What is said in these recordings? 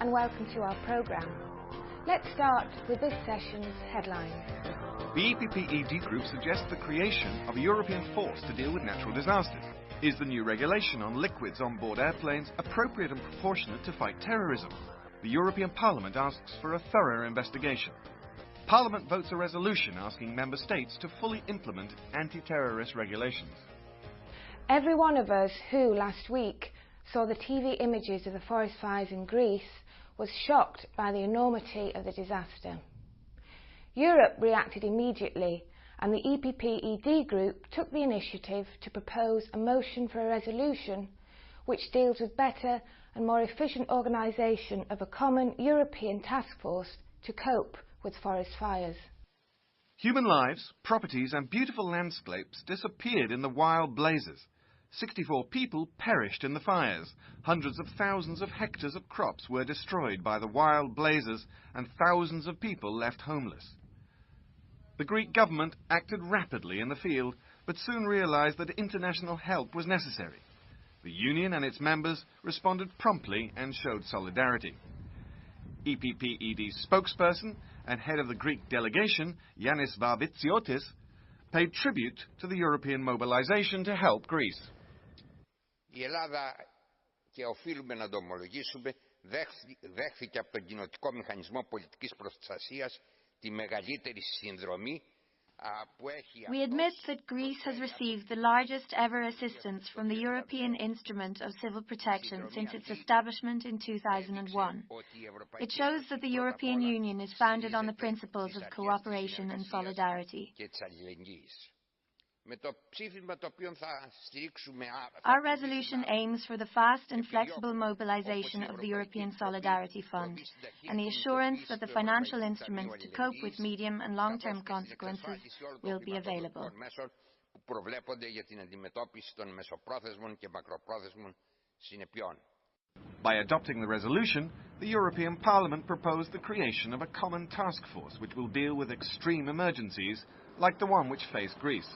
and welcome to our programme. Let's start with this session's headlines. The epp-ed group suggests the creation of a European force to deal with natural disasters. Is the new regulation on liquids on board airplanes appropriate and proportionate to fight terrorism? The European Parliament asks for a thorough investigation. Parliament votes a resolution asking member states to fully implement anti-terrorist regulations. Every one of us who, last week, saw the TV images of the forest fires in Greece was shocked by the enormity of the disaster. Europe reacted immediately, and the epp-ed group took the initiative to propose a motion for a resolution which deals with better and more efficient organisation of a common European task force to cope with forest fires. Human lives, properties and beautiful landscapes disappeared in the wild blazes. 64 people perished in the fires. Hundreds of thousands of hectares of crops were destroyed by the wild blazes, and thousands of people left homeless. The Greek government acted rapidly in the field, but soon realized that international help was necessary. The Union and its members responded promptly and showed solidarity. epp-ed's spokesperson and head of the Greek delegation, Yannis Varvitsiotis, paid tribute to the European mobilization to help Greece. Η Ελλάδα, και οφείλουμε να το ομολογήσουμε, δέχθηκε από τον κοινοτικό μηχανισμό πολιτικής προστασίας τη μεγαλύτερη συνδρομή που έχει. We admit that Greece has received the largest ever assistance from the European Instrument of Civil Protection since its establishment in 2001. It shows that the European Union is founded on the principles of cooperation and solidarity. Our resolution aims for the fast and flexible mobilization of the European Solidarity Fund and the assurance that the financial instruments to cope with medium and long-term consequences will be available. By adopting the resolution, the European Parliament proposed the creation of a common task force which will deal with extreme emergencies like the one which faced Greece.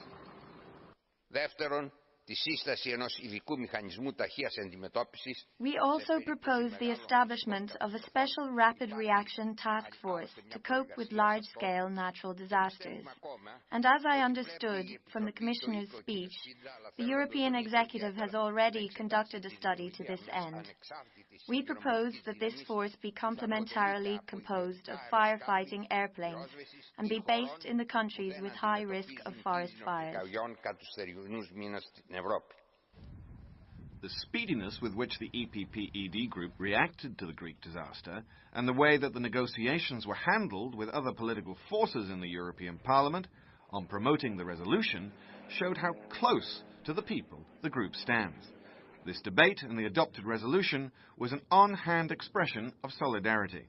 Δεύτερον, τη σύσταση ενός ειδικού μηχανισμού ταχείας αντιμετώπισης. We also propose the establishment of a special rapid reaction task force to cope with large-scale natural disasters. And as I understood from the Commissioner's speech, the European Executive has already conducted a study to this end. We propose that this force be complementarily composed of firefighting airplanes and be based in the countries with high risk of forest fires. The speediness with which the epp-ed group reacted to the Greek disaster and the way that the negotiations were handled with other political forces in the European Parliament on promoting the resolution showed how close to the people the group stands. This debate and the adopted resolution was an on-hand expression of solidarity.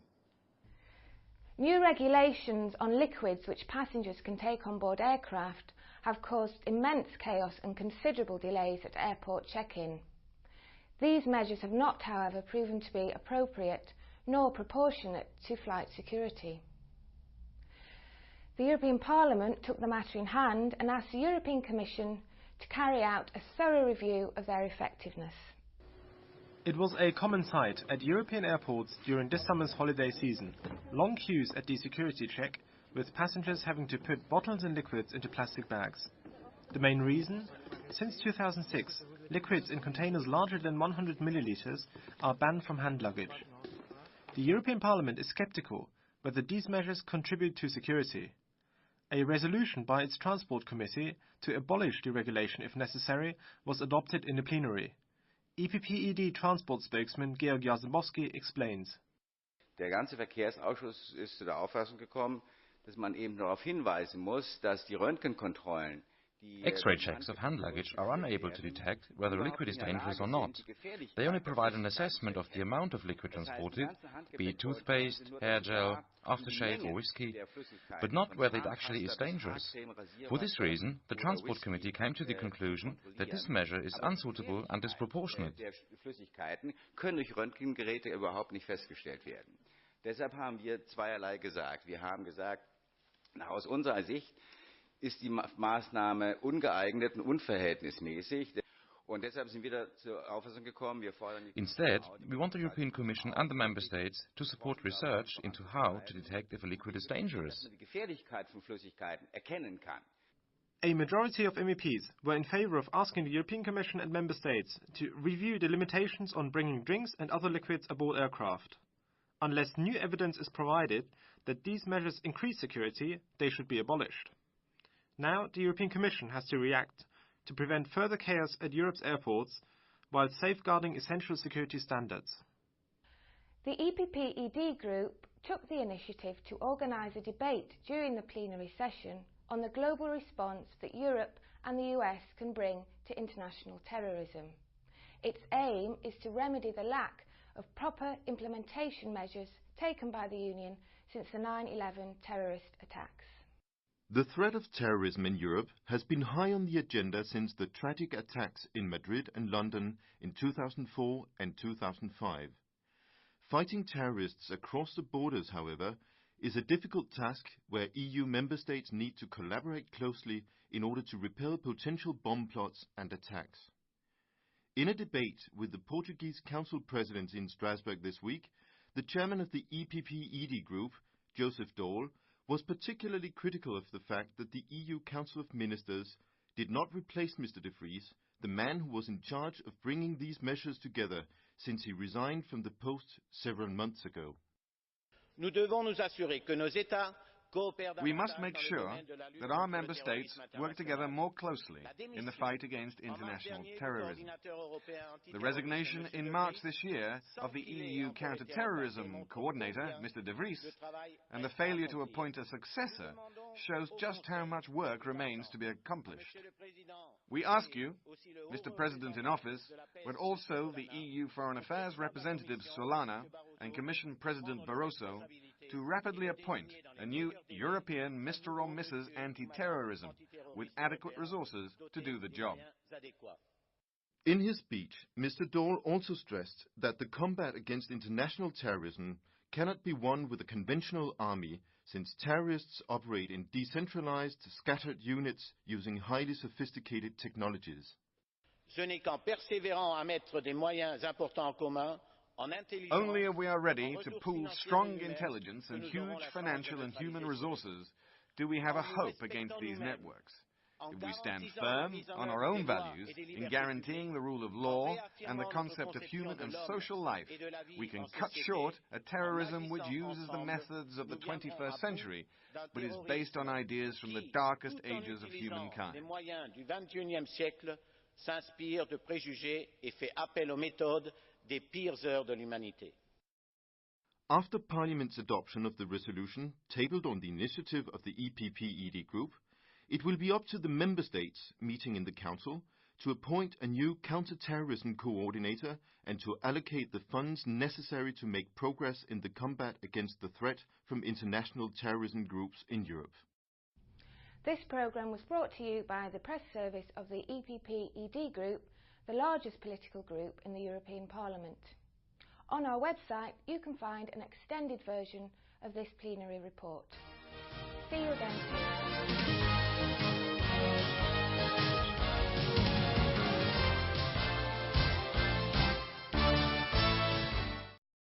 New regulations on liquids which passengers can take on board aircraft have caused immense chaos and considerable delays at airport check-in. These measures have not, however, proven to be appropriate nor proportionate to flight security. The European Parliament took the matter in hand and asked the European Commission to carry out a thorough review of their effectiveness. It was a common sight at European airports during this summer's holiday season. Long queues at the security check, with passengers having to put bottles and liquids into plastic bags. The main reason? Since 2006, liquids in containers larger than 100 milliliters are banned from hand luggage. The European Parliament is sceptical whether these measures contribute to security. A resolution by its Transport Committee to abolish the regulation if necessary was adopted in the plenary. epp-ed Transport spokesman Georg Jarzembowski explains. Der ganze Verkehrsausschuss ist zu der Auffassung gekommen, dass man eben darauf hinweisen muss, dass die Röntgenkontrollen X-ray checks of hand luggage are unable to detect whether liquid is dangerous or not. They only provide an assessment of the amount of liquid transported, be it toothpaste, hair gel, aftershave or whiskey, but not whether it actually is dangerous. For this reason, the Transport Committee came to the conclusion that this measure is unsuitable and disproportionate. Flüssigkeiten können durch Röntgengeräte überhaupt nicht festgestellt werden. Deshalb haben wir zweierlei gesagt. Wir haben gesagt, aus unserer Sicht ist die Maßnahme ungeeignet und unverhältnismäßig. Instead, we want the European Commission and the Member States to support research into how to detect if a liquid is dangerous. A majority of MEPs were in favour of asking the European Commission and Member States to review the limitations on bringing drinks and other liquids aboard aircraft. Unless new evidence is provided that these measures increase security, they should be abolished. Now, the European Commission has to react to prevent further chaos at Europe's airports while safeguarding essential security standards. The epp-ed group took the initiative to organise a debate during the plenary session on the global response that Europe and the US can bring to international terrorism. Its aim is to remedy the lack of proper implementation measures taken by the Union since the 9/11 terrorist attacks. The threat of terrorism in Europe has been high on the agenda since the tragic attacks in Madrid and London in 2004 and 2005. Fighting terrorists across the borders, however, is a difficult task where EU member states need to collaborate closely in order to repel potential bomb plots and attacks. In a debate with the Portuguese Council President in Strasbourg this week, the chairman of the epp-ed group, Joseph Daul, was particularly critical of the fact that the EU Council of Ministers did not replace Mr. de Vries, the man who was in charge of bringing these measures together since he resigned from the post several months ago. We must make sure that our member states work together more closely in the fight against international terrorism. The resignation in March this year of the EU counter-terrorism coordinator, Mr. de Vries, and the failure to appoint a successor shows just how much work remains to be accomplished. We ask you, Mr. President in office, but also the EU Foreign Affairs representative Solana and Commission President Barroso, to rapidly appoint a new European Mr. or Mrs. Anti-Terrorism with adequate resources to do the job. In his speech, Mr. Daul also stressed that the combat against international terrorism cannot be won with a conventional army, since terrorists operate in decentralized, scattered units using highly sophisticated technologies. Only if we are ready to pool strong intelligence and huge financial and human resources do we have a hope against these networks. If we stand firm on our own values in guaranteeing the rule of law and the concept of human and social life, we can cut short a terrorism which uses the methods of the 21st century, but is based on ideas from the darkest ages of humankind. S'inspire de préjugés et fait appel aux méthodes des pires heures de l'humanité. After Parliament's adoption of the resolution tabled on the initiative of the epp-ed group, it will be up to the Member States meeting in the Council to appoint a new counter-terrorism coordinator and to allocate the funds necessary to make progress in the combat against the threat from international terrorism groups in Europe. This programme was brought to you by the press service of the epp-ed group, the largest political group in the European Parliament. On our website you can find an extended version of this plenary report. See you again soon.